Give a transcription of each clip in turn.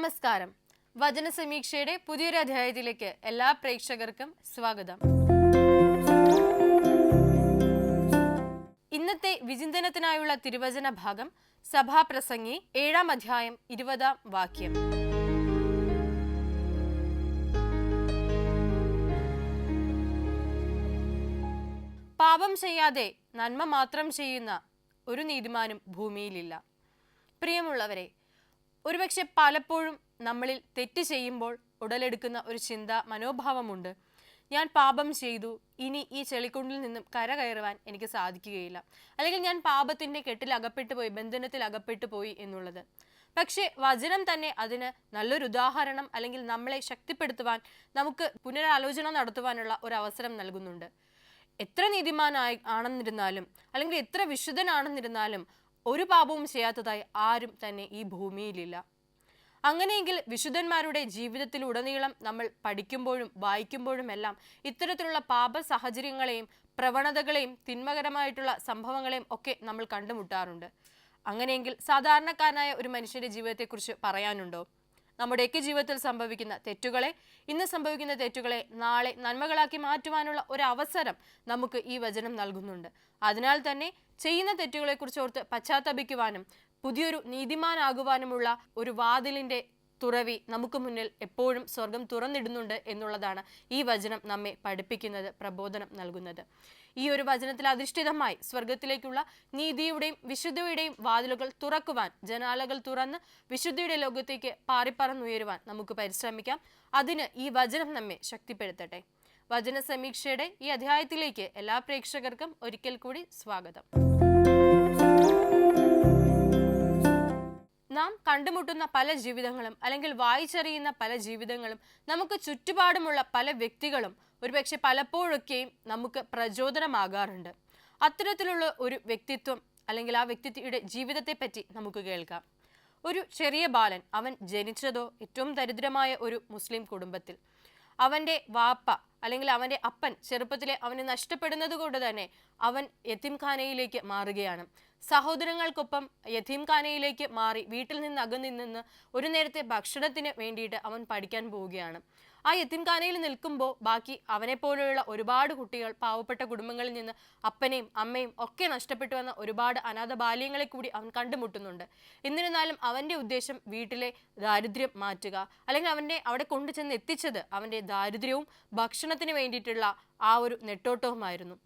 നമസ്കാരം. വചന സമീക്ഷയുടെ പുതിയൊരു അധ്യായത്തിലേക്ക് എല്ലാ പ്രേക്ഷകർക്കും സ്വാഗതം. ഇന്നത്തെ വിചിന്തനത്തിനായുള്ള തിരുവചന ഭാഗം സഭാപ്രസംഗി 7-ാം അധ്യായം 20-ാം വാക്യം. പാപം ചെയ്യാതെ നന്മ മാത്രം ചെയ്യുന്ന ഒരു നീതിമാനും ഭൂമിയിലില്ല. പ്രിയമുള്ളവരെ, ഒരുപക്ഷെ പലപ്പോഴും നമ്മളിൽ തെറ്റ് ചെയ്യുമ്പോൾ ഉടലെടുക്കുന്ന ഒരു ചിന്ത മനോഭാവമുണ്ട്. ഞാൻ പാപം ചെയ്തു, ഇനി ഈ ചെളിക്കുണ്ടിൽ നിന്നും കരകയറുവാൻ എനിക്ക് സാധിക്കുകയില്ല, അല്ലെങ്കിൽ ഞാൻ പാപത്തിൻ്റെ കെട്ടിൽ അകപ്പെട്ടു പോയി, ബന്ധനത്തിൽ അകപ്പെട്ടു പോയി എന്നുള്ളത്. പക്ഷേ വചനം തന്നെ അതിന് നല്ലൊരു ഉദാഹരണം, അല്ലെങ്കിൽ നമ്മളെ ശക്തിപ്പെടുത്തുവാൻ, നമുക്ക് പുനരാലോചന നടത്തുവാനുള്ള ഒരു അവസരം നൽകുന്നുണ്ട്. എത്ര ആണെന്നിരുന്നാലും അല്ലെങ്കിൽ എത്ര വിശുദ്ധനാണെന്നിരുന്നാലും ഒരു പാപവും ചെയ്യാത്തതായി ആരും തന്നെ ഈ ഭൂമിയിലില്ല. അങ്ങനെയെങ്കിൽ വിശുദ്ധന്മാരുടെ ജീവിതത്തിലുടനീളം നമ്മൾ പഠിക്കുമ്പോഴും വായിക്കുമ്പോഴും എല്ലാം ഇത്തരത്തിലുള്ള പാപ സാഹചര്യങ്ങളെയും പ്രവണതകളെയും തിന്മകരമായിട്ടുള്ള സംഭവങ്ങളെയും ഒക്കെ നമ്മൾ കണ്ടുമുട്ടാറുണ്ട്. അങ്ങനെയെങ്കിൽ സാധാരണക്കാരനായ ഒരു മനുഷ്യന്റെ ജീവിതത്തെക്കുറിച്ച് പറയാനുണ്ടോ? നമ്മുടെയൊക്കെ ജീവിതത്തിൽ സംഭവിക്കുന്ന തെറ്റുകളെ, ഇന്ന് സംഭവിക്കുന്ന തെറ്റുകളെ നാളെ നന്മകളാക്കി മാറ്റുവാനുള്ള ഒരു അവസരം നമുക്ക് ഈ വചനം നൽകുന്നുണ്ട്. അതിനാൽ തന്നെ ചെയ്യുന്ന തെറ്റുകളെക്കുറിച്ച് ഓർത്ത് പശ്ചാത്തപിക്കുവാനും പുതിയൊരു നീതിമാനാകുവാനുമുള്ള ഒരു വാതിലിൻ്റെ തുറവി നമുക്ക് മുന്നിൽ എപ്പോഴും സ്വർഗം തുറന്നിടുന്നുണ്ട് എന്നുള്ളതാണ് ഈ വചനം നമ്മെ പഠിപ്പിക്കുന്നത്, പ്രബോധനം നൽകുന്നത്. ഈ ഒരു വചനത്തിൽ അധിഷ്ഠിതമായി സ്വർഗത്തിലേക്കുള്ള നീതിയുടെയും വിശുദ്ധിയുടെയും വാതിലുകൾ തുറക്കുവാൻ, ജനാലകൾ തുറന്ന് വിശുദ്ധിയുടെ ലോകത്തേക്ക് പാറിപ്പറന്നുയരുവാൻ നമുക്ക് പരിശ്രമിക്കാം. അതിന് ഈ വചനം നമ്മെ ശക്തിപ്പെടുത്തട്ടെ. വചന സമീക്ഷയുടെ ഈ അധ്യായത്തിലേക്ക് എല്ലാ പ്രേക്ഷകർക്കും ഒരിക്കൽ കൂടി സ്വാഗതം. നാം കണ്ടുമുട്ടുന്ന പല ജീവിതങ്ങളും, അല്ലെങ്കിൽ വായിച്ചറിയുന്ന പല ജീവിതങ്ങളും, നമുക്ക് ചുറ്റുപാടുമുള്ള പല വ്യക്തികളും ഒരുപക്ഷെ പലപ്പോഴൊക്കെയും നമുക്ക് പ്രചോദനമാകാറുണ്ട്. അത്തരത്തിലുള്ള ഒരു വ്യക്തിത്വം, അല്ലെങ്കിൽ ആ വ്യക്തിയുടെ ജീവിതത്തെ പറ്റി നമുക്ക് കേൾക്കാം. ഒരു ചെറിയ ബാലൻ, അവൻ ജനിച്ചതോ ഏറ്റവും ദരിദ്രമായ ഒരു മുസ്ലിം കുടുംബത്തിൽ. അവൻ്റെ വാപ്പ അല്ലെങ്കിൽ അവൻ്റെ അപ്പൻ ചെറുപ്പത്തിലെ അവന് നഷ്ടപ്പെടുന്നത് കൊണ്ട് തന്നെ അവൻ യതീംഖാനയിലേക്ക് മാറുകയാണ്. സഹോദരങ്ങൾക്കൊപ്പം യതീംഖാനയിലേക്ക് മാറി വീട്ടിൽ നിന്ന് അകന്നു ഒരു നേരത്തെ ഭക്ഷണത്തിന് വേണ്ടിയിട്ട് അവൻ പഠിക്കാൻ പോവുകയാണ്. ആ യതീംഖാനയിൽ നിൽക്കുമ്പോൾ ബാക്കി അവനെപ്പോലെയുള്ള ഒരുപാട് കുട്ടികൾ പാവപ്പെട്ട കുടുംബങ്ങളിൽ നിന്ന് അപ്പനെയും അമ്മയും ഒക്കെ നഷ്ടപ്പെട്ടു വന്ന ഒരുപാട് അനാഥ ബാല്യങ്ങളെ കൂടി അവൻ കണ്ടുമുട്ടുന്നുണ്ട്. എന്നിരുന്നാലും അവൻ്റെ ഉദ്ദേശം വീട്ടിലെ ദാരിദ്ര്യം മാറ്റുക, അല്ലെങ്കിൽ അവൻ്റെ അവിടെ കൊണ്ടുചെന്ന് എത്തിച്ചത് അവൻ്റെ ദാരിദ്ര്യവും ഭക്ഷണത്തിന് വേണ്ടിയിട്ടുള്ള ആ ഒരു നെട്ടോട്ടവുമായിരുന്നു.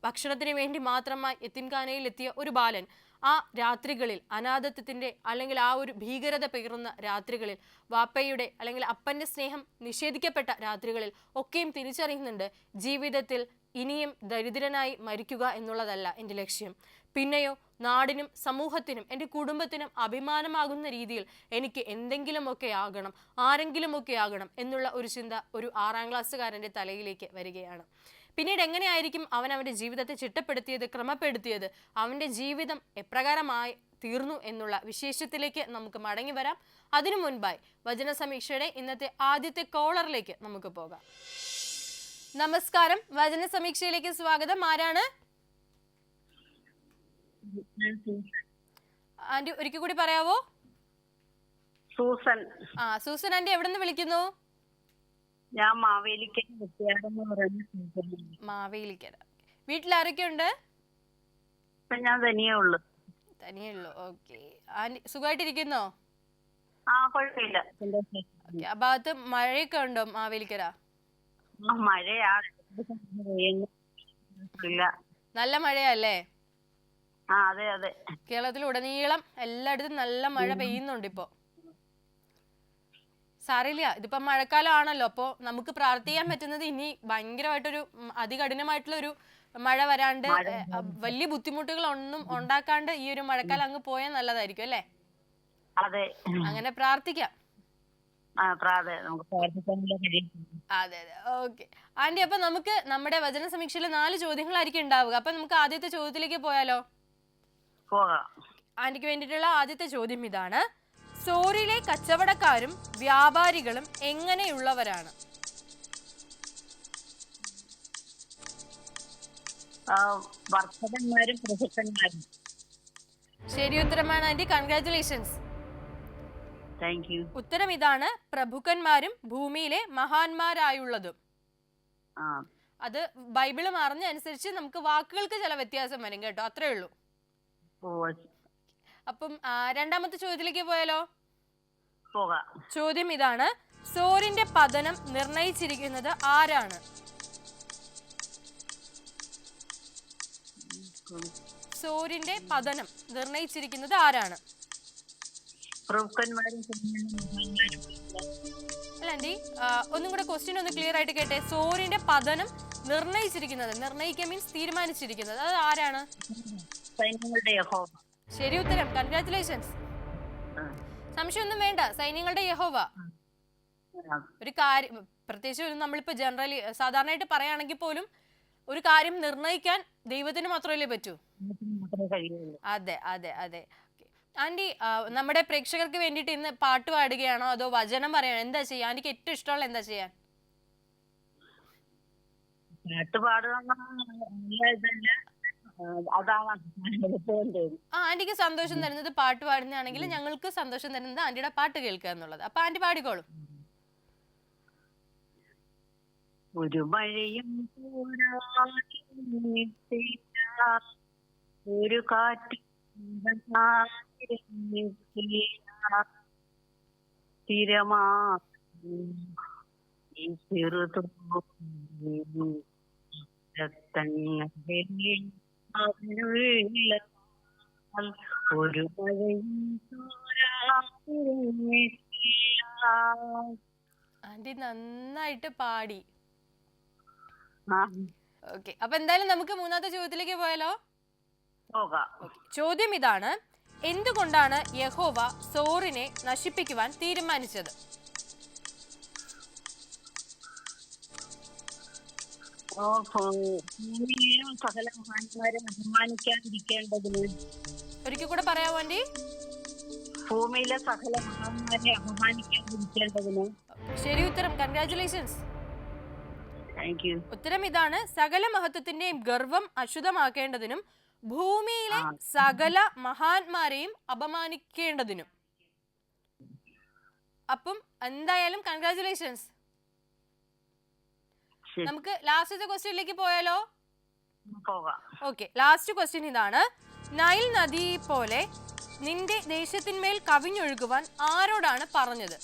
ഭക്ഷണത്തിന് വേണ്ടി മാത്രമായി യതീംഖാനയിൽ എത്തിയ ഒരു ബാലൻ ആ രാത്രികളിൽ, അനാഥത്വത്തിൻ്റെ അല്ലെങ്കിൽ ആ ഒരു ഭീകരത പേറുന്ന രാത്രികളിൽ, വാപ്പയുടെ അല്ലെങ്കിൽ അപ്പൻ്റെ സ്നേഹം നിഷേധിക്കപ്പെട്ട രാത്രികളിൽ ഒക്കെയും തിരിച്ചറിയുന്നുണ്ട്, ജീവിതത്തിൽ ഇനിയും ദരിദ്രനായി മരിക്കുക എന്നുള്ളതല്ല എൻ്റെ ലക്ഷ്യം. പിന്നെയോ നാടിനും സമൂഹത്തിനും എൻ്റെ കുടുംബത്തിനും അഭിമാനമാകുന്ന രീതിയിൽ എനിക്ക് എന്തെങ്കിലുമൊക്കെ ആകണം, ആരെങ്കിലുമൊക്കെ ആകണം എന്നുള്ള ഒരു ചിന്ത ഒരു 6-ാം ക്ലാസ്സുകാരൻ്റെ തലയിലേക്ക് വരികയാണ്. പിന്നീട് എങ്ങനെയായിരിക്കും അവൻ അവൻ്റെ ജീവിതത്തെ ചിട്ടപ്പെടുത്തിയത്, ക്രമപ്പെടുത്തിയത്, അവൻ്റെ ജീവിതം എപ്രകാരമായി തീർന്നു എന്നുള്ള വിശേഷത്തിലേക്ക് നമുക്ക് മടങ്ങി വരാം. അതിനു മുൻപായി വചന സമീക്ഷയുടെ ഇന്നത്തെ ആദ്യത്തെ കോളറിലേക്ക് നമുക്ക് പോകാം. നമസ്കാരം, വചന സമീക്ഷയിലേക്ക് സ്വാഗതം. ആരാണ്? ആന്റി ഒരിക്കൽ കൂടി പറയാവോ? സൂസൻ. സൂസൻ ആന്റി എവിടെ നിന്ന് വിളിക്കുന്നു? ഞാൻ മാവേലിക്കര. വീട്ടിൽ ആരൊക്കെ ഉണ്ട്? ഞാൻ തനിയേ ഉള്ളു. ഓക്കെ. ആന്റി സുഖമായിട്ടിരിക്കുന്നോ? കുഴപ്പമില്ല. ആ ഭാഗത്ത് മഴയൊക്കെ ഉണ്ടോ മാവേലിക്കര? മഴയാ, നല്ല മഴയല്ലേ? അതെ അതെ. കേരളത്തിൽ ഉടനീളം എല്ലായിടത്തും നല്ല മഴ പെയ്യുന്നുണ്ട് ഇപ്പോ. സാറില്ല, ഇതിപ്പോ മഴക്കാലം ആണല്ലോ, അപ്പോൾ നമുക്ക് പ്രാർത്ഥിക്കാൻ പറ്റുന്നത് ഇനി ഭയങ്കരമായിട്ടൊരു അതികഠിനമായിട്ടുള്ള ഒരു മഴ വരാണ്ട് വലിയ ബുദ്ധിമുട്ടുകൾ ഒന്നും ഉണ്ടാക്കാണ്ട് ഈ ഒരു മഴക്കാലം അങ്ങ് പോയാൽ നല്ലതായിരിക്കും അല്ലേ? അതെ, അങ്ങനെ പ്രാർത്ഥിക്കാം. അതെ അതെ. ഓക്കെ ആന്റി, അപ്പൊ നമുക്ക് നമ്മുടെ വചന സമീക്ഷയിൽ 4 ചോദ്യങ്ങളായിരിക്കും ഉണ്ടാവുക. അപ്പൊ നമുക്ക് ആദ്യത്തെ ചോദ്യത്തിലേക്ക് പോയാലോ? ആന്റിക്ക് വേണ്ടിയിട്ടുള്ള ആദ്യത്തെ ചോദ്യം ഇതാണ്: സോറിലെ കച്ചവടക്കാരും വ്യാപാരികളും എങ്ങനെയുള്ളവരാണ്? പ്രഭുക്കന്മാരും. ശരി ഉത്തരമാണ് ആന്റി, കൺഗ്രാറ്റുലേഷൻസ്. Thank you. ഉത്തരം ഇതാണ്, പ്രഭുക്കന്മാരും ഭൂമിയിലെ മഹാന്മാരായുള്ളതും. ആ അത് ബൈബിള് മാറുന്ന അനുസരിച്ച് നമുക്ക് വാക്കുകൾക്ക് ചില വ്യത്യാസം വരും കേട്ടോ, അത്രേ ഉള്ളൂ. ഓ അപ്പം രണ്ടാമത്തെ ചോദ്യത്തിലേക്ക് പോയാലോ? പോകാം. ചോദ്യം ഇതാണ്, സോറിന്റെ പതനം നിർണയിച്ചിരിക്കുന്നത് ആരാണ്? സോറിന്റെ പതനം നിർണയിച്ചിരിക്കുന്നത് ആരാണ്? പ്രഭുക്കന്മാരും അല്ല ആന്റി, ഒന്നും കൂടെ ക്വസ്റ്റ്യൻ ഒന്ന് ക്ലിയർ ആയിട്ട് കേട്ടെ. സോറിന്റെ പതനം നിർണയിച്ചിരിക്കുന്നത്, നിർണയിക്കാൻ മീൻസ് തീരുമാനിച്ചിരിക്കുന്നത്, അത് ആരാണ്? സൈന്യങ്ങളുടെ യഹോവ. ശരി ഉത്തരം, കൺഗ്രാറ്റുലേഷൻസ്. സംശയമൊന്നും വേണ്ട, സൈന്യങ്ങളുടെ യഹോവ. ഒരു കാര്യം പ്രത്യേകിച്ച് നമ്മളിപ്പോ ജനറലി സാധാരണയായിട്ട് പറയുകയാണെങ്കിൽ പോലും ഒരു കാര്യം നിർണയിക്കാൻ ദൈവത്തിന് മാത്രമല്ലേ പറ്റൂ. അതെ അതെ അതെ. ആന്റി, നമ്മുടെ പ്രേക്ഷകർക്ക് വേണ്ടിയിട്ട് ഇന്ന് പാട്ട് പാടുകയാണോ അതോ വചനം പറയണോ, എന്താ ചെയ്യാ? ആന്റിക്ക് ഏറ്റവും ഇഷ്ടമുള്ള എന്താ ചെയ്യാൻ? പാട്ട് പാടുക ആന്റിക്ക് സന്തോഷം തരുന്നത് പാട്ട് പാടുന്നതാണെങ്കിൽ ഞങ്ങൾക്ക് സന്തോഷം തരുന്നത് ആന്റിയുടെ പാട്ട് കേൾക്കുക എന്നുള്ളത്. അപ്പൊ ആന്റി പാടിക്കോളും. ഒരു മഴയും ഒരു കാറ്റ് ഒരു മഴയും ആന്റി നന്നായിട്ട് പാടി. ആ ഓക്കെ, അപ്പൊ എന്തായാലും നമുക്ക് മൂന്നാമത്തെ ചോദ്യത്തിലേക്ക് പോയാലോ? പോകാം. ചോദ്യം ഇതാണ്, എന്തുകൊണ്ടാണ് യഹോവ സോറിനെ നശിപ്പിക്കുവാൻ തീരുമാനിച്ചത്? സകല മഹാന്മാരെ അപമാനിക്കാതിരിക്കേണ്ടതിന്. ഒരിക്കൽ കൂടെ പറയാമോ ആന്റി? ഭൂമിയിലെ സകല മഹാന്മാരെ അപമാനിക്കാതിരിക്കേണ്ടതിന്. ശരി ഉത്തരം, കൺഗ്രാറ്റുലേഷൻസ്. Thank you. ഉത്തരം ഇതാണ്, സകല മഹത്വത്തിന്റെയും ഗർവം അശുദ്ധമാക്കേണ്ടതിനും ഭൂമിയിലെ സകല മഹാന്മാരെയും അപമാനിക്കേണ്ടതിനും. അപ്പം എന്തായാലും കൺഗ്രാറ്റുലേഷൻസ്. നമുക്ക് ലാസ്റ്റത്തെ ക്വസ്റ്റ്യനിലേക്ക് പോയാലോ? പോകാം. ഓക്കെ, ലാസ്റ്റ് ക്വസ്റ്റ്യൻ ഇതാണ്, നൈൽ നദി പോലെ നിന്റെ ദേശത്തിന്മേൽ കവിഞ്ഞൊഴുകുവാൻ ആരോടാണ് പറഞ്ഞത്?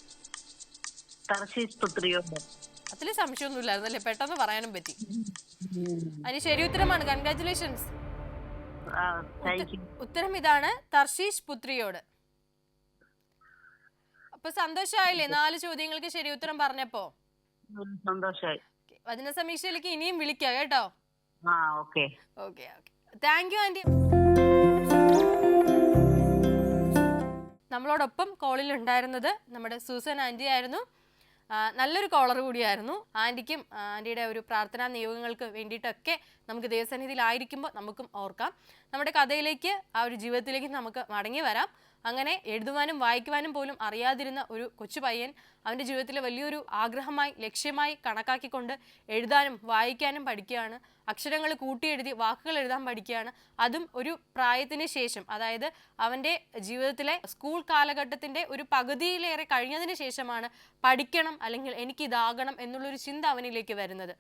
തർശീസ് പുത്രിയോട്. അതിൽ സംശയമൊന്നുമില്ലായിരുന്നല്ലേ, പെട്ടെന്ന് പറയാനും പറ്റി. അതിന് ശരി ഉത്തരമാണ്, കൺഗ്രാറ്റുലേഷൻസ്. ഉത്തരം ഇതാണ്, തർശീഷ് പുത്രിയോട്. അപ്പൊ സന്തോഷമായില്ലേ 4 ചോദ്യങ്ങൾക്ക് ശരി ഉത്തരം പറഞ്ഞപ്പോ? സന്തോഷായി. വചന സമീക്ഷയിലേക്ക് ഇനിയും വിളിക്കാം കേട്ടോ. Okay okay okay, thank you aunty. നമ്മളോടൊപ്പം കോളിൽ ഉണ്ടായിരുന്നത് നമ്മുടെ സൂസൻ ആന്റി ആയിരുന്നു. നല്ലൊരു കോളർ കൂടിയായിരുന്നു. ആന്റിക്കും ആന്റിയുടെ ഒരു പ്രാർത്ഥനാ നിയോഗങ്ങൾക്ക് വേണ്ടിയിട്ടൊക്കെ നമുക്ക് ദൈവസന്നിധിയിലായിരിക്കുമ്പോൾ നമുക്കും ഓർക്കാം. നമ്മുടെ കഥയിലേക്ക്, ആ ഒരു ജീവിതത്തിലേക്ക് നമുക്ക് മടങ്ങി വരാം. അങ്ങനെ എഴുതുവാനും വായിക്കുവാനും പോലും അറിയാതിരുന്ന ഒരു കൊച്ചു പയ്യൻ അവൻ്റെ ജീവിതത്തിലെ വലിയൊരു ആഗ്രഹമായി, ലക്ഷ്യമായി കണക്കാക്കിക്കൊണ്ട് എഴുതാനും വായിക്കാനും പഠിക്കുകയാണ്. അക്ഷരങ്ങൾ കൂട്ടിയെഴുതി വാക്കുകൾ എഴുതാൻ പഠിക്കുകയാണ്. അതും ഒരു പ്രായത്തിന് ശേഷം, അതായത് അവൻ്റെ ജീവിതത്തിലെ സ്കൂൾ കാലഘട്ടത്തിൻ്റെ ഒരു പകുതിയിലേറെ കഴിഞ്ഞതിന് ശേഷമാണ് പഠിക്കണം, അല്ലെങ്കിൽ എനിക്കിതാകണം എന്നുള്ളൊരു ചിന്ത അവനിലേക്ക് വരുന്നത്.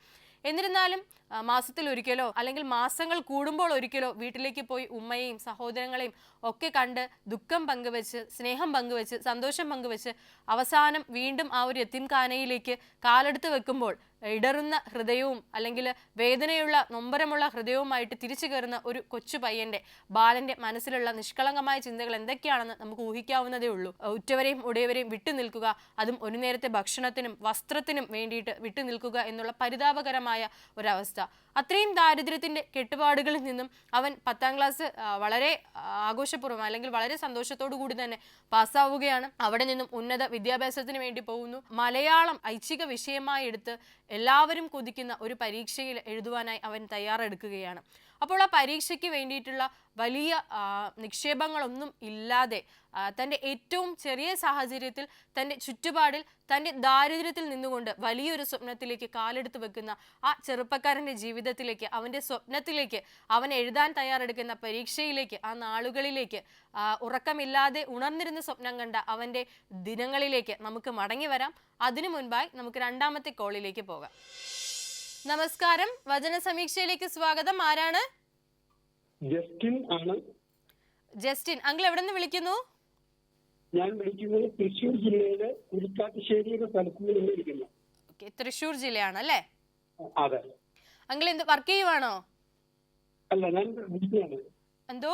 എന്നിരുന്നാലും മാസത്തിൽ ഒരിക്കലോ അല്ലെങ്കിൽ മാസങ്ങൾ കൂടുമ്പോൾ ഒരിക്കലോ വീട്ടിലേക്ക് പോയി ഉമ്മയെയും സഹോദരങ്ങളെയും ഒക്കെ കണ്ട് ദുഃഖം പങ്കുവെച്ച്, സ്നേഹം പങ്കുവെച്ച്, സന്തോഷം പങ്കുവെച്ച് അവസാനം വീണ്ടും ആ ഒരു യത്തീംഖാനയിലേക്ക് കാലെടുത്ത് വെക്കുമ്പോൾ ഇടറുന്ന ഹൃദയവും അല്ലെങ്കിൽ വേദനയുള്ള നൊമ്പരമുള്ള ഹൃദയവുമായിട്ട് തിരിച്ചു കയറുന്ന ഒരു കൊച്ചു പയ്യന്റെ, ബാലന്റെ മനസ്സിലുള്ള നിഷ്കളങ്കമായ ചിന്തകൾ എന്തൊക്കെയാണെന്ന് നമുക്ക് ഊഹിക്കാവുന്നതേ ഉള്ളൂ. ഉറ്റവരെയും ഉടയവരെയും വിട്ടു നിൽക്കുക, അതും ഒരു നേരത്തെ ഭക്ഷണത്തിനും വസ്ത്രത്തിനും വേണ്ടിയിട്ട് വിട്ടു നിൽക്കുക എന്നുള്ള പരിതാപകരമായ ഒരവസ്ഥ. അത്രയും ദാരിദ്ര്യത്തിന്റെ കെട്ടുപാടുകളിൽ നിന്നും അവൻ 10ാം ക്ലാസ് വളരെ ആഘോഷപൂർവ്വം അല്ലെങ്കിൽ വളരെ സന്തോഷത്തോടു കൂടി തന്നെ പാസ്സാവുകയാണ്. അവിടെ നിന്നും ഉന്നത വിദ്യാഭ്യാസത്തിന് വേണ്ടി പോകുന്നു. മലയാളം ഐച്ഛിക വിഷയമായി എടുത്ത് എല്ലാവരും കൊതിക്കുന്ന ഒരു പരീക്ഷയിൽ എഴുതുവാനായി അവൻ തയ്യാറെടുക്കുകയാണ്. അപ്പോൾ ആ പരീക്ഷയ്ക്ക് വേണ്ടിയിട്ടുള്ള വലിയ നിക്ഷേപങ്ങളൊന്നും ഇല്ലാതെ തൻ്റെ ഏറ്റവും ചെറിയ സാഹചര്യത്തിൽ തൻ്റെ ചുറ്റുപാടിൽ തൻ്റെ ദാരിദ്ര്യത്തിൽ നിന്നുകൊണ്ട് വലിയൊരു സ്വപ്നത്തിലേക്ക് കാലെടുത്ത് വെക്കുന്ന ആ ചെറുപ്പക്കാരൻ്റെ ജീവിതത്തിലേക്ക്, അവൻ്റെ സ്വപ്നത്തിലേക്ക്, അവൻ എഴുതാൻ തയ്യാറെടുക്കുന്ന പരീക്ഷയിലേക്ക്, ആ നാളുകളിലേക്ക്, ഉറക്കമില്ലാതെ ഉണർന്നിരുന്ന സ്വപ്നം കണ്ട അവൻ്റെ ദിനങ്ങളിലേക്ക് നമുക്ക് മടങ്ങി വരാം. അതിനു മുൻപായി നമുക്ക് രണ്ടാമത്തെ കോളിലേക്ക് പോകാം. നമസ്കാരം, വചന സമീക്ഷയിലേക്ക് സ്വാഗതം. ആരാണ്? ജസ്റ്റിൻ ആണ്. ജസ്റ്റിൻ അങ്കിൾ എവിടെ നിന്ന് വിളിക്കുന്നു? ഞാൻ വിളിക്കുന്നത് തൃശ്ശൂർ ജില്ലയിലെ കുരിക്കാട്ടുശ്ശേരി എന്ന സ്ഥലത്ത് നിന്ന് വിളിക്കുന്നു. തൃശ്ശൂർ ജില്ലയാണ് അല്ലേ? അതെ. അങ്കിൾ എന്ത് വർക്ക് ചെയ്യുവാണോ? അല്ല, ഞാൻ വീട്ടിലാണ്. എന്തോ?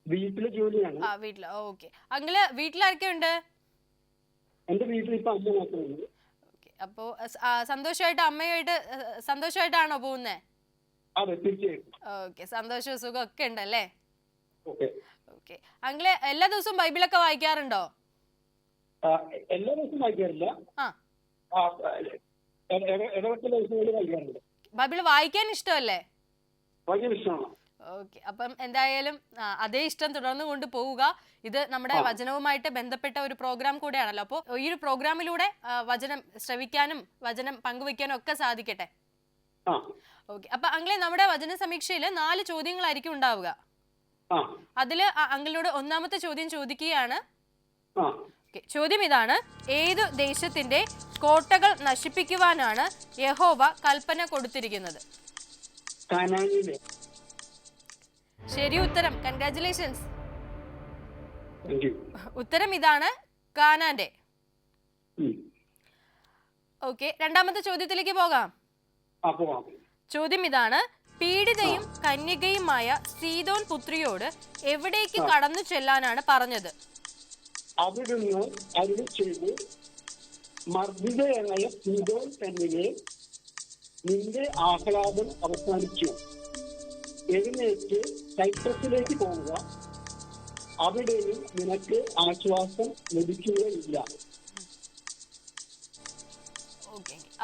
വീട്ടിലെ ജോലിയാണ്. വീട്ടില്. ഓക്കെ. അങ്കിള് വീട്ടിലാരൊക്കെ ഉണ്ട്? എന്റെ വീട്ടിൽ ഇപ്പൊ അമ്മ മാത്രമേ ഉള്ളൂ. അപ്പോ സന്തോഷമായിട്ടാണോ പോകുന്നേ? അതെ, തീർച്ചയായും. ഓക്കെ, സന്തോഷവും സുഖം ഒക്കെ ഉണ്ടല്ലേ? ഓക്കെ. അങ്കിള് എല്ലാ ദിവസവും ബൈബിളൊക്കെ വായിക്കാറുണ്ടോ? എല്ലാ ദിവസവും വായിക്കാറില്ല. ഇടവട്ട ദിവസങ്ങളിൽ വായിക്കാറുണ്ട്. ബൈബിൾ വായിക്കാൻ ഇഷ്ടമല്ലേ? ഭയങ്കര ഇഷ്ടമാണ്. ഓക്കെ, അപ്പം എന്തായാലും അതേ ഇഷ്ടം തുടർന്നു കൊണ്ട് പോവുക. ഇത് നമ്മുടെ വചനവുമായിട്ട് ബന്ധപ്പെട്ട ഒരു പ്രോഗ്രാം കൂടെയാണല്ലോ. അപ്പോൾ ഈ ഒരു പ്രോഗ്രാമിലൂടെ വചനം ശ്രവിക്കാനും വചനം പങ്കുവെക്കാനും ഒക്കെ സാധിക്കട്ടെ. ഓക്കെ, അപ്പൊ അങ്കിളെ നമ്മുടെ വചന സമീക്ഷയിൽ 4 ചോദ്യങ്ങളായിരിക്കും ഉണ്ടാവുക. അതില് അങ്കിളിനോട് ഒന്നാമത്തെ ചോദ്യം ചോദിക്കുകയാണ്. ചോദ്യം ഇതാണ്: ഏതു ദേശത്തിന്റെ കോട്ടകൾ നശിപ്പിക്കുവാനാണ് യഹോവ കൽപ്പന കൊടുത്തിരിക്കുന്നത്? ശരി ഉത്തരം. കൺഗ്രാറ്റുലേഷൻസ്. ഉത്തരം ഇതാണ്, കാനാന്റെ. ഓക്കെ, രണ്ടാമത്തെ ചോദ്യത്തിലേക്ക് പോകാം. ചോദ്യം ഇതാണ്: പീഡിതയും കന്യകയുമായ സീദോൻ പുത്രിയോട് എവിടേക്ക് കടന്നു ചെല്ലാനാണ് പറഞ്ഞത്? അവിടുന്ന് അരുളി ചെയ്തു, മർദ്ദിതയായ സീദോൻ കന്യകയെ, നിന്റെ ആഹ്ലാദം അവസാനിച്ചു. എഴുന്നേറ്റ് സൈപ്രസിലേക്ക് പോവുക. അവിടെയും നിനക്ക് ആശ്വാസം ലഭിക്കുകയില്ല.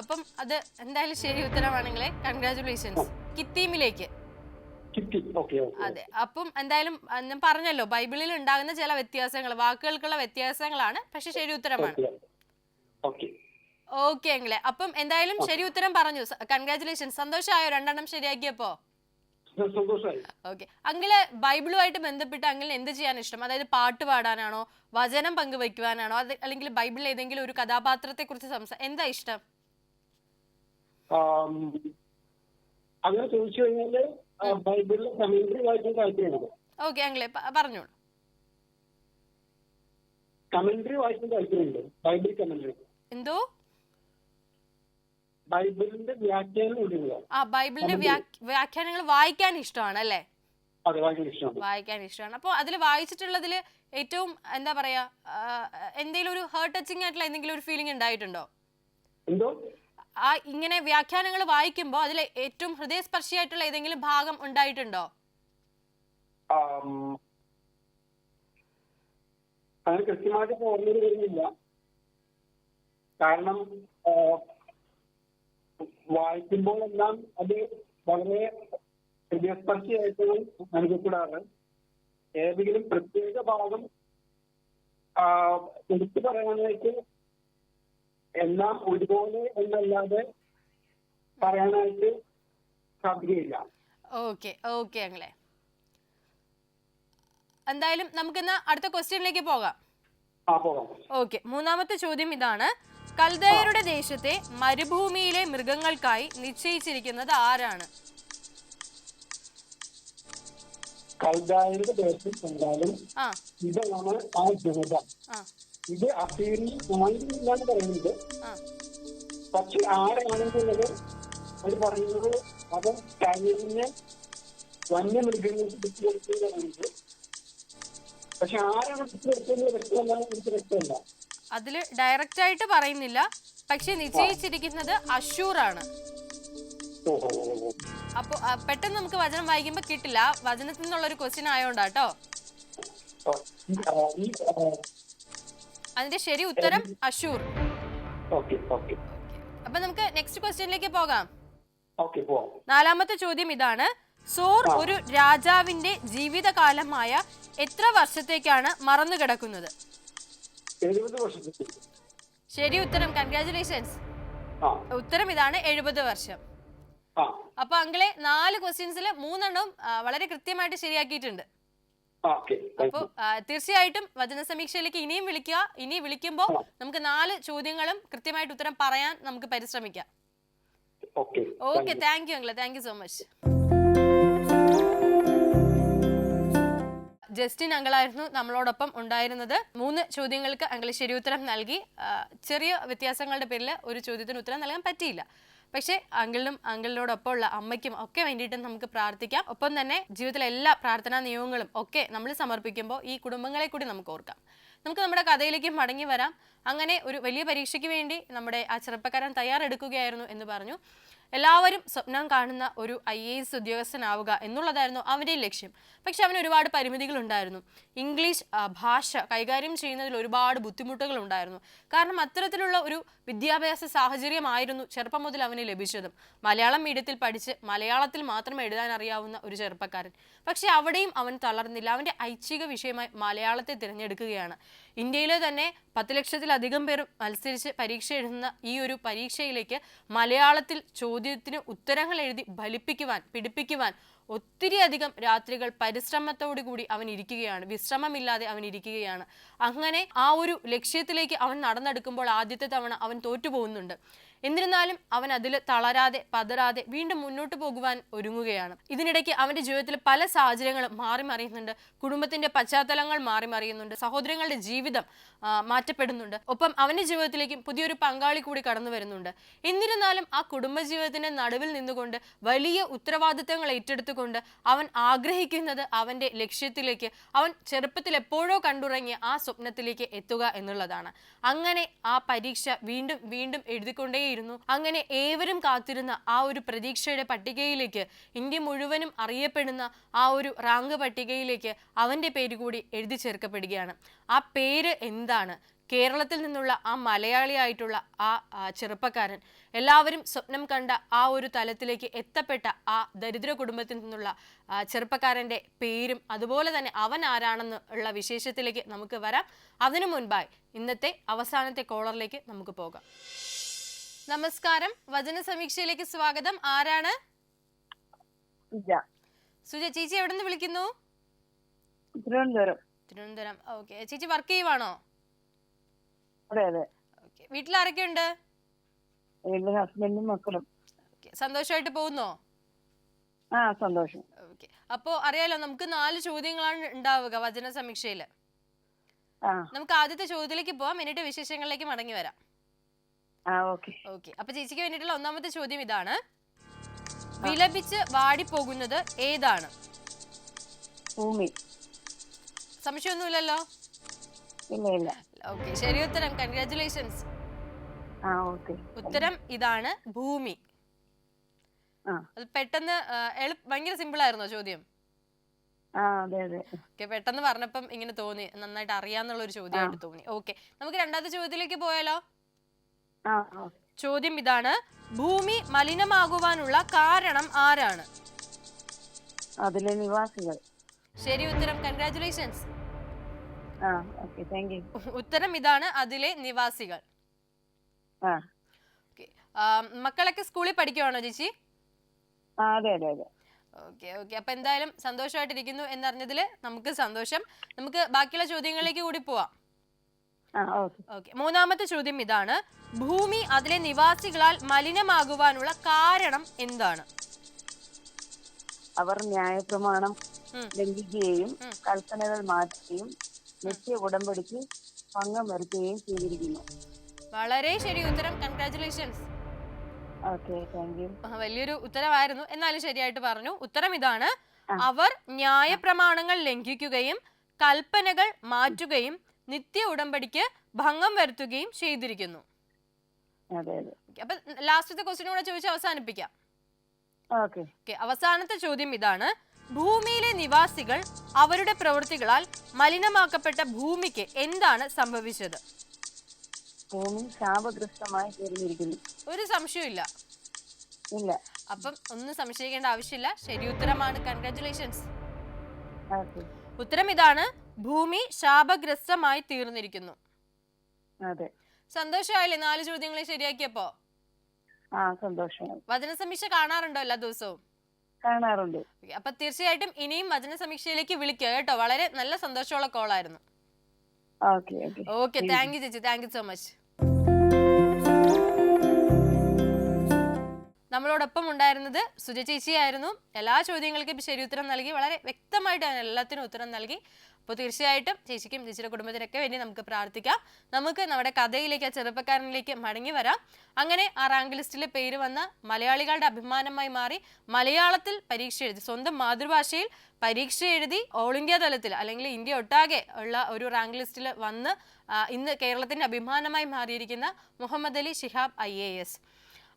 അപ്പം അത് എന്തായാലും ശരി ഉത്തരവാണെങ്കിലേ കൺഗ്രാറ്റുലേഷൻസ്. കിത്തീമിലേക്ക്. അതെ, അപ്പം എന്തായാലും ഞാൻ പറഞ്ഞല്ലോ, ബൈബിളിൽ ഉണ്ടാകുന്ന ചില വ്യത്യാസങ്ങൾ, വാക്കുകൾക്കുള്ള വ്യത്യാസങ്ങളാണ്, പക്ഷെ ശരി ഉത്തരമാണ്. ഓക്കെ അങ്കിളെ, അപ്പം എന്തായാലും ശരി ഉത്തരം പറഞ്ഞു. കൺഗ്രാറ്റുലേഷൻസ്. സന്തോഷമായോ 2 എണ്ണം ശരിയാക്കിയപ്പോ? ഓക്കെ. അങ്കിള് ബൈബിളുമായിട്ട് ബന്ധപ്പെട്ട് അങ്കിളിന് എന്ത് ചെയ്യാൻ ഇഷ്ടം? അതായത് പാട്ട് പാടാനാണോ, വചനം പങ്കുവയ്ക്കുവാനാണോ, അല്ലെങ്കിൽ ബൈബിളിൽ ഏതെങ്കിലും ഒരു കഥാപാത്രത്തെ കുറിച്ച് എന്താ ഇഷ്ടം? അങ്ങനെ ചോദിച്ചു കഴിഞ്ഞാല് ബൈബിളിലെ കമന്ററി വായിക്കാൻ താല്പര്യമുണ്ട്. ഓക്കെ അങ്കിളെ പറഞ്ഞോളൂ. കമന്ററി വായിക്കാൻ താല്പര്യമുണ്ട്. Bible commentary. എന്തോ? ബൈബിളിന്റെ വ്യാഖ്യാനം. ബൈബിളിന്റെ വ്യാഖ്യാനങ്ങൾ വായിക്കാൻ ഇഷ്ടമാണ് അല്ലേ? വായിക്കാൻ ഇഷ്ടമാണ്. അപ്പോൾ അതിൽ വായിച്ചിട്ടുള്ളതിൽ ഏറ്റവും എന്താ പറയാ, എന്തെങ്കിലും ഒരു ഹേർട്ട് ടച്ചിങ് ആയിട്ടുള്ള എന്തെങ്കിലും ഒരു ഫീലിംഗ് ഉണ്ടായിട്ടുണ്ടോ? ഇങ്ങനെ വ്യാഖ്യാനങ്ങൾ വായിക്കുമ്പോൾ അതിൽ ഏറ്റവും ഹൃദയസ്പർശിയായിട്ടുള്ള ഏതെങ്കിലും ഭാഗം ഉണ്ടായിട്ടുണ്ടോ? അങ്ങനെ കൃത്യമായിട്ട് ഓർമ്മ വരുന്നില്ല. കാരണം വായിക്കുമ്പോഴെല്ലാം അത് വളരെ ഹൃദയസ്പർശിയായിട്ടാണ് അനുഭവപ്പെടാറ്. ഏതെങ്കിലും പ്രത്യേക ഭാഗം എടുത്തു പറയാനായിട്ട് എല്ലാം ഒരുപോലെ എന്നല്ലാതെ പറയാനായിട്ട് സാധിക്കുകയില്ല. ഓക്കെ ഓക്കെ അങ്ങളെ, എന്തായാലും നമുക്കിന്ന് അടുത്ത ക്വസ്റ്റ്യനിലേക്ക് പോകാം. ഓക്കെ, മൂന്നാമത്തെ ചോദ്യം ഇതാണ്: കൽദയരുടെ ദേശത്തെ മരുഭൂമിയിലെ മൃഗങ്ങൾക്കായി നിശ്ചയിച്ചിരിക്കുന്നത് ആരാണ്? കൽദയരുടെ ദേശം എന്തായാലും ഇതാണ് ആ ജനത. ഇത് അസീറിയൻ പറയുന്നത്. പക്ഷെ ആരാണെന്നുള്ളത് അവർ പറയുന്നത് അത് കൈലിനെ വന്യമൃഗങ്ങൾക്ക് വിട്ടുകൊടുക്കുകയാണെങ്കിൽ, പക്ഷെ ആരാണ് വിട്ടുകൊടുക്കുന്നത് വ്യക്തമല്ല, എനിക്ക് വ്യക്തമല്ല. അതില് ഡയറക്റ്റ് ആയിട്ട് പറയുന്നില്ല, പക്ഷെ നിശ്ചയിച്ചിരിക്കുന്നത് അശൂർ ആണ്. അപ്പൊ പെട്ടെന്ന് നമുക്ക് വചനം വായിക്കുമ്പോ കിട്ടില്ല, വചനത്തിൽ നിന്നുള്ള ഒരു ക്വസ്റ്റ്യൻ ആയോണ്ടാട്ടോ. അതിന്റെ ശരി ഉത്തരം അശൂർ. അപ്പൊ നമുക്ക് നെക്സ്റ്റ് ക്വസ്റ്റ്യനിലേക്ക് പോകാം. നാലാമത്തെ ചോദ്യം ഇതാണ്: സോർ ഒരു രാജാവിന്റെ ജീവിതകാലമായ എത്ര വർഷത്തേക്കാണ് മറന്നു കിടക്കുന്നത്? 70 വർഷത്തേക്ക്. ശരി ഉത്തരം, കൺഗ്രാറ്റുലേഷൻസ്. ആ ഉത്തരം ഇതാണ്, 70 വർഷം. ആ അപ്പൊ അങ്കിളെ 4 ക്വസ്റ്റ്യൻസിൽ 3 എണ്ണവും വളരെ കൃത്യമായിട്ട് ശരിയാക്കിയിട്ടുണ്ട്. ഓക്കെ. അപ്പൊ തീർച്ചയായിട്ടും വചന സമീക്ഷയിലേക്ക് ഇനിയും വിളിക്കുക. ഇനി വിളിക്കുമ്പോൾ നമുക്ക് 4 ചോദ്യങ്ങളും കൃത്യമായിട്ട് ഉത്തരം പറയാൻ നമുക്ക് പരിശ്രമിക്കാം. ഓക്കെ. ഓക്കെ, താങ്ക് യു അങ്കിളെ, thank you so much. Justin അങ്കിളായിരുന്നു നമ്മളോടൊപ്പം ഉണ്ടായിരുന്നത്. 3 ചോദ്യങ്ങൾക്ക് അങ്കിൾ ശരി ഉത്തരം നൽകി. ചെറിയ വ്യത്യാസങ്ങളുടെ പേരിൽ ഒരു ചോദ്യത്തിന് ഉത്തരം നൽകാൻ പറ്റിയില്ല. പക്ഷേ അങ്കിളിനോടൊപ്പം ഉള്ള അമ്മയ്ക്കും ഒക്കെ വേണ്ടിയിട്ട് നമുക്ക് പ്രാർത്ഥിക്കാം. ഒപ്പം തന്നെ ജീവിതത്തിലെ എല്ലാ പ്രാർത്ഥനാ നിയമങ്ങളും ഒക്കെ നമ്മൾ സമർപ്പിക്കുമ്പോൾ ഈ കുടുംബങ്ങളെ കൂടി നമുക്ക് ഓർക്കാം. നമുക്ക് നമ്മുടെ കഥയിലേക്ക് മടങ്ങി വരാം. അങ്ങനെ ഒരു വലിയ പരീക്ഷയ്ക്ക് വേണ്ടി നമ്മുടെ ആ ചെറുപ്പക്കാരൻ തയ്യാറെടുക്കുകയായിരുന്നു എന്ന് പറഞ്ഞു. എല്ലാവരും സ്വപ്നം കാണുന്ന ഒരു IAS ഉദ്യോഗസ്ഥനാവുക എന്നുള്ളതായിരുന്നു അവൻ്റെ ലക്ഷ്യം. പക്ഷെ അവന് ഒരുപാട് പരിമിതികൾ ഉണ്ടായിരുന്നു. ഇംഗ്ലീഷ് ഭാഷ കൈകാര്യം ചെയ്യുന്നതിൽ ഒരുപാട് ബുദ്ധിമുട്ടുകൾ ഉണ്ടായിരുന്നു. കാരണം അത്തരത്തിലുള്ള ഒരു വിദ്യാഭ്യാസ സാഹചര്യമായിരുന്നു ചെറുപ്പം മുതൽ അവന് ലഭിച്ചതും. മലയാളം മീഡിയത്തിൽ പഠിച്ച് മലയാളത്തിൽ മാത്രം എഴുതാൻ അറിയാവുന്ന ഒരു ചെറുപ്പക്കാരൻ. പക്ഷെ അവിടെയും അവൻ തളർന്നില്ല. അവൻ്റെ ഐച്ഛിക വിഷയമായി മലയാളത്തെ തിരഞ്ഞെടുക്കുകയാണ്. ഇന്ത്യയിലെ തന്നെ 10 ലക്ഷത്തിലധികം പേർ മത്സരിച്ച് പരീക്ഷ എഴുതുന്ന ഈ ഒരു പരീക്ഷയിലേക്ക് മലയാളത്തിൽ ചോദ്യത്തിന് ഉത്തരങ്ങൾ എഴുതി ഫലിപ്പിക്കുവാൻ, പിടിപ്പിക്കുവാൻ ഒത്തിരിയധികം രാത്രികൾ പരിശ്രമത്തോടു കൂടി അവൻ ഇരിക്കുകയാണ്. വിശ്രമമില്ലാതെ അവൻ ഇരിക്കുകയാണ്. അങ്ങനെ ആ ഒരു ലക്ഷ്യത്തിലേക്ക് അവൻ നടന്നെടുക്കുമ്പോൾ ആദ്യത്തെ തവണ അവൻ തോറ്റുപോകുന്നുണ്ട്. എന്നിരുന്നാലും അവൻ അതിൽ തളരാതെ പതരാതെ വീണ്ടും മുന്നോട്ട് പോകുവാൻ ഒരുങ്ങുകയാണ്. ഇതിനിടയ്ക്ക് അവൻ്റെ ജീവിതത്തിൽ പല സാഹചര്യങ്ങളും മാറി മറിയുന്നുണ്ട്. കുടുംബത്തിന്റെ പശ്ചാത്തലങ്ങൾ മാറി മറിയുന്നുണ്ട്. സഹോദരങ്ങളുടെ ജീവിതം മാറ്റപ്പെടുന്നുണ്ട്. ഒപ്പം അവൻ്റെ ജീവിതത്തിലേക്കും പുതിയൊരു പങ്കാളി കൂടി കടന്നു വരുന്നുണ്ട്. എന്നിരുന്നാലും ആ കുടുംബജീവിതത്തിന്റെ നടുവിൽ നിന്നുകൊണ്ട് വലിയ ഉത്തരവാദിത്തങ്ങൾ ഏറ്റെടുത്തുകൊണ്ട് അവൻ ആഗ്രഹിക്കുന്നത് അവൻ്റെ ലക്ഷ്യത്തിലേക്ക്, അവൻ ചെറുപ്പത്തിൽ എപ്പോഴോ കണ്ടുറങ്ങിയ ആ സ്വപ്നത്തിലേക്ക് എത്തുക എന്നുള്ളതാണ്. അങ്ങനെ ആ പരീക്ഷ വീണ്ടും വീണ്ടും എഴുതിക്കൊണ്ടേയിരുന്നു. അങ്ങനെ ഏവരും കാത്തിരുന്ന ആ ഒരു പ്രതീക്ഷയുടെ പട്ടികയിലേക്ക്, ഇന്ത്യ മുഴുവനും അറിയപ്പെടുന്ന ആ ഒരു റാങ്ക് പട്ടികയിലേക്ക് അവൻ്റെ പേര് കൂടി എഴുതി ചേർക്കപ്പെടുകയാണ്. ആ പേര് എന്താണ്? കേരളത്തിൽ നിന്നുള്ള ആ മലയാളിയായിട്ടുള്ള ആ ചെറുപ്പക്കാരൻ, എല്ലാവരും സ്വപ്നം കണ്ട ആ ഒരു തലത്തിലേക്ക് എത്തപ്പെട്ട ആ ദരിദ്ര കുടുംബത്തിൽ നിന്നുള്ള ചെറുപ്പക്കാരൻ്റെ പേരും അതുപോലെ തന്നെ അവൻ ആരാണെന്ന് ഉള്ള വിശേഷത്തിലേക്ക് നമുക്ക് വരാം. അതിനു മുൻപായി ഇന്നത്തെ അവസാനത്തെ കോളറിലേക്ക് നമുക്ക് പോകാം. നമസ്കാരം, വചന സമീക്ഷയിലേക്ക് സ്വാഗതം. ആരാണ്? സുജ ചേച്ചി. എവിടെ നിന്ന് വിളിക്കുന്നു? തിരുവനന്തപുരം. ഓക്കെ. ചേച്ചി വർക്ക് ചെയ്യുവാണോ? ഓക്കെ. വീട്ടിൽ ആരൊക്കെ ഉണ്ട്? ഹസ്ബൻഡും മക്കളും. സന്തോഷമായിട്ട് പോകുന്നോ? സന്തോഷം. ഓക്കെ. അപ്പോ അറിയാലോ, നമുക്ക് 4 ചോദ്യങ്ങളാണ് ഉണ്ടാവുക വചന സമീക്ഷയില്. നമുക്ക് ആദ്യത്തെ ചോദ്യത്തിലേക്ക് പോവാം, എന്നിട്ട് വിശേഷങ്ങളിലേക്ക് മടങ്ങി വരാം. ഓക്കെ. അപ്പൊ ചേച്ചിക്ക് വേണ്ടിയിട്ടുള്ള ഒന്നാമത്തെ ചോദ്യം ഇതാണ്: വിലപിച്ച് വാടിപ്പോകുന്നത് ഏതാണ്? ഭൂമി. സംശയമൊന്നുമില്ലല്ലോ? ഇല്ല. ഓക്കെ, ശരി ഉത്തരം. കൺഗ്രാറ്റുലേഷൻസ്. ഉത്തരം ഇതാണ്, ഭൂമി. അത് പെട്ടെന്ന് ഭയങ്കര സിമ്പിൾ ആയിരുന്നോ ചോദ്യം? ഓക്കെ, പെട്ടെന്ന് പറഞ്ഞപ്പം ഇങ്ങനെ തോന്നി, നന്നായിട്ട് അറിയാന്നുള്ള ഒരു ചോദ്യമായിട്ട് തോന്നി. ഓക്കെ, നമുക്ക് രണ്ടാമത്തെ ചോദ്യത്തിലേക്ക് പോയാലോ? ചോദ്യം ഇതാണ്: ഭൂമി മലിനമാകുവാനുള്ള കാരണം ആരാണ്? അതിലെ നിവാസികൾ. ശരി ഉത്തരം. കൺഗ്രാറ്റുലേഷൻസ്. ഉത്തരം ഇതാണ്, അതിലെ നിവാസികൾ. മക്കളൊക്കെ സ്കൂളിൽ പഠിക്കുവാണോ ചേച്ചി? ഓക്കെ. അപ്പൊ എന്തായാലും സന്തോഷമായിട്ടിരിക്കുന്നു എന്നറിഞ്ഞതിൽ നമുക്ക് സന്തോഷം. നമുക്ക് ബാക്കിയുള്ള ചോദ്യങ്ങളിലേക്ക് കൂടി പോവാം. ഓക്കെ. മൂന്നാമത്തെ ചോദ്യം ഇതാണ്: ഭൂമി അതിലെ നിവാസികളാൽ മലിനമാകുവാനുള്ള കാരണം എന്താണ്? അവർ ന്യായപ്രമാണം ലംഘിക്കുകയും കൽപ്പനകൾ മാറ്റുകയും നിത്യ ഉടമ്പടിക്ക് ഭംഗം വരുത്തുകയും ചെയ്തിരിക്കുന്നു. വളരെ ശരി ഉത്തരം. കൺഗ്രാറ്റുലേഷൻസ്. വലിയൊരു ഉത്തരവായിരുന്നു, എന്നാലും ശരിയായിട്ട് പറഞ്ഞു. ഉത്തരം ഇതാണ്: അവർ ന്യായപ്രമാണങ്ങൾ ലംഘിക്കുകയും കൽപ്പനകൾ മാറ്റുകയും നിത്യ ഉടമ്പടിക്ക് ഭംഗം വരുത്തുകയും ചെയ്തിരിക്കുന്നു. അപ്പൊ ലാസ്റ്റത്തെ ക്വസ്റ്റ്യൻ കൂടെ ചോദിച്ച് അവസാനിപ്പിക്കാം. അവസാനത്തെ ചോദ്യം ഇതാണ്: ഭൂമിയിലെ നിവാസികൾ അവരുടെ പ്രവൃത്തികളാൽ മലിനമാക്കപ്പെട്ട ഭൂമിക്ക് എന്താണ് സംഭവിച്ചത്? ഭൂമി ശാപഗ്രസ്തമായി തീർന്നിരിക്കുന്നു. ഒരു സംശയമില്ല. ഇല്ല. അപ്പം ഒന്നും സംശയിക്കേണ്ട ആവശ്യമില്ല, ശരി ഉത്തരമാണ്. കൺഗ്രാറ്റുലേഷൻസ്. ഓക്കെ. ഉത്തരം ഇതാണ്, ഭൂമി ശാപഗ്രസ്തമായി തീർന്നിരിക്കുന്നു. അതെ. സന്തോഷമായില്ലേ 4 ചോദ്യങ്ങളെ ശരിയാക്കിയപ്പോ? സന്തോഷമായി. വചന സമീക്ഷ കാണാറുണ്ടോ എല്ലാ ദിവസവും? കാണാറുണ്ട്. അപ്പൊ തീർച്ചയായിട്ടും ഇനിയും വചന സമീക്ഷയിലേക്ക് വിളിക്കുക കേട്ടോ. വളരെ നല്ല സന്തോഷമുള്ള കോളായിരുന്നു. Okay okay. Okay, thank you ചേച്ചി, താങ്ക് യു സോ മച്ച്. നമ്മളോടൊപ്പം ഉണ്ടായിരുന്നത് സുജ ചേച്ചിയായിരുന്നു. എല്ലാ ചോദ്യങ്ങൾക്കും ശരി ഉത്തരം നൽകി, വളരെ വ്യക്തമായിട്ട് എല്ലാത്തിനും ഉത്തരം നൽകി. അപ്പോൾ തീർച്ചയായിട്ടും ചേച്ചിക്കും ചേച്ചിയുടെ കുടുംബത്തിനൊക്കെ വേണ്ടി നമുക്ക് പ്രാർത്ഥിക്കാം. നമുക്ക് നമ്മുടെ കഥയിലേക്ക്, ആ ചെറുപ്പക്കാരനിലേക്ക് മടങ്ങി വരാം. അങ്ങനെ ആ റാങ്ക് ലിസ്റ്റിലെ പേര് വന്ന മലയാളികളുടെ അഭിമാനമായി മാറി, മലയാളത്തിൽ പരീക്ഷ എഴുതി, സ്വന്തം മാതൃഭാഷയിൽ പരീക്ഷ എഴുതി ഓൾ ഇന്ത്യ തലത്തിൽ അല്ലെങ്കിൽ ഇന്ത്യ ഒട്ടാകെ ഉള്ള ഒരു റാങ്ക് ലിസ്റ്റിൽ വന്ന് ഇന്ന് കേരളത്തിന്റെ അഭിമാനമായി മാറിയിരിക്കുന്ന മുഹമ്മദ് അലി ശിഹാബ് IAS.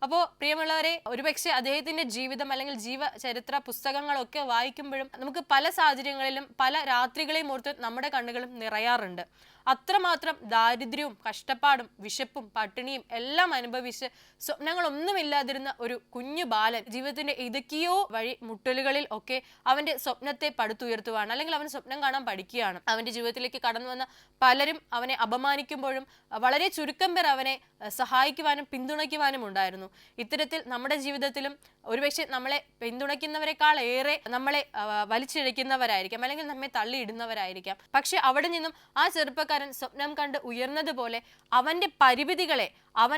അപ്പോൾ പ്രിയമുള്ളവരെ, ഒരുപക്ഷെ അദ്ദേഹത്തിന്റെ ജീവിതം അല്ലെങ്കിൽ ജീവചരിത്ര പുസ്തകങ്ങളൊക്കെ വായിക്കുമ്പോഴും നമുക്ക് പല സാഹചര്യങ്ങളിലും പല രാത്രികളെയും ഓർത്ത് നമ്മുടെ കണ്ണുകളും നിറയാറുണ്ട്. അത്രമാത്രം ദാരിദ്ര്യവും കഷ്ടപ്പാടും വിശപ്പും പട്ടിണിയും എല്ലാം അനുഭവിച്ച് സ്വപ്നങ്ങളൊന്നുമില്ലാതിരുന്ന ഒരു കുഞ്ഞു ബാലൻ ജീവിതത്തിന്റെ ഏതൊക്കെയോ വഴി മുട്ടലുകളിൽ ഒക്കെ അവന്റെ സ്വപ്നത്തെ പടുത്തുയർത്തുവാണ്, അല്ലെങ്കിൽ അവൻ സ്വപ്നം കാണാൻ പഠിക്കുകയാണ്. അവന്റെ ജീവിതത്തിലേക്ക് കടന്നു വന്ന പലരും അവനെ അപമാനിക്കുമ്പോഴും വളരെ ചുരുക്കം പേർ അവനെ സഹായിക്കുവാനും പിന്തുണയ്ക്കുവാനും ഉണ്ടായിരുന്നു. ഇത്തരത്തിൽ നമ്മുടെ ജീവിതത്തിലും ഒരുപക്ഷെ നമ്മളെ പിന്തുണയ്ക്കുന്നവരെക്കാൾ ഏറെ നമ്മളെ വലിച്ചിഴയ്ക്കുന്നവരായിരിക്കാം, അല്ലെങ്കിൽ നമ്മെ തള്ളിയിടുന്നവരായിരിക്കാം. പക്ഷെ അവിടെ നിന്നും ആ ചെറുപ്പക്കാരൻ സ്വപ്നം കണ്ട് ഉയർന്നതുപോലെ അവന്റെ പരിമിതികളെ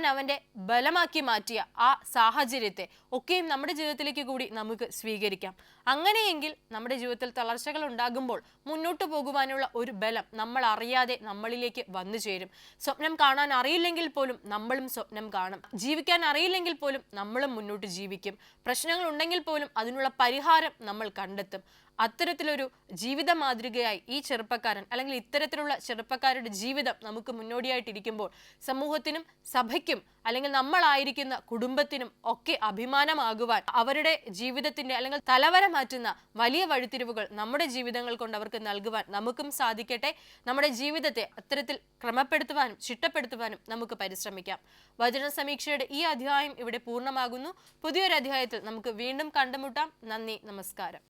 അവന്റെ ബലമാക്കി മാറ്റിയ ആ സാഹചര്യത്തെ ഒക്കെയും നമ്മുടെ ജീവിതത്തിലേക്ക് കൂടി നമുക്ക് സ്വീകരിക്കാം. അങ്ങനെയെങ്കിൽ നമ്മുടെ ജീവിതത്തിൽ തളർച്ചകൾ ഉണ്ടാകുമ്പോൾ മുന്നോട്ട് പോകുവാനുള്ള ഒരു ബലം നമ്മൾ അറിയാതെ നമ്മളിലേക്ക് വന്നു ചേരും. സ്വപ്നം കാണാൻ അറിയില്ലെങ്കിൽ പോലും നമ്മളും സ്വപ്നം കാണും. ജീവിക്കാൻ അറിയില്ലെങ്കിൽ പോലും നമ്മളും മുന്നോട്ട് ജീവിക്കും. പ്രശ്നങ്ങൾ ഉണ്ടെങ്കിൽ പോലും അതിനുള്ള പരിഹാരം നമ്മൾ കണ്ടെത്തും. അത്തരത്തിലൊരു ജീവിത മാതൃകയായി ഈ ചെറുപ്പക്കാരൻ, അല്ലെങ്കിൽ ഇത്തരത്തിലുള്ള ചെറുപ്പക്കാരുടെ ജീവിതം നമുക്ക് മുന്നോടിയായിട്ടിരിക്കുമ്പോൾ സമൂഹത്തിനും സഭയ്ക്കും അല്ലെങ്കിൽ നമ്മളായിരിക്കുന്ന കുടുംബത്തിനും ഒക്കെ അഭിമാനമാകുവാൻ, അവരുടെ ജീവിതത്തിന്റെ അല്ലെങ്കിൽ തലവര മാറ്റുന്ന വലിയ വഴിത്തിരിവുകൾ നമ്മുടെ ജീവിതങ്ങൾ കൊണ്ട് അവർക്ക് നൽകുവാൻ നമുക്കും സാധിക്കട്ടെ. നമ്മുടെ ജീവിതത്തെ അത്തരത്തിൽ ക്രമപ്പെടുത്തുവാനും ചിട്ടപ്പെടുത്തുവാനും നമുക്ക് പരിശ്രമിക്കാം. വചന സമീക്ഷയുടെ ഈ അധ്യായം ഇവിടെ പൂർണ്ണമാകുന്നു. പുതിയൊരു അധ്യായത്തിൽ നമുക്ക് വീണ്ടും കണ്ടുമുട്ടാം. നന്ദി, നമസ്കാരം.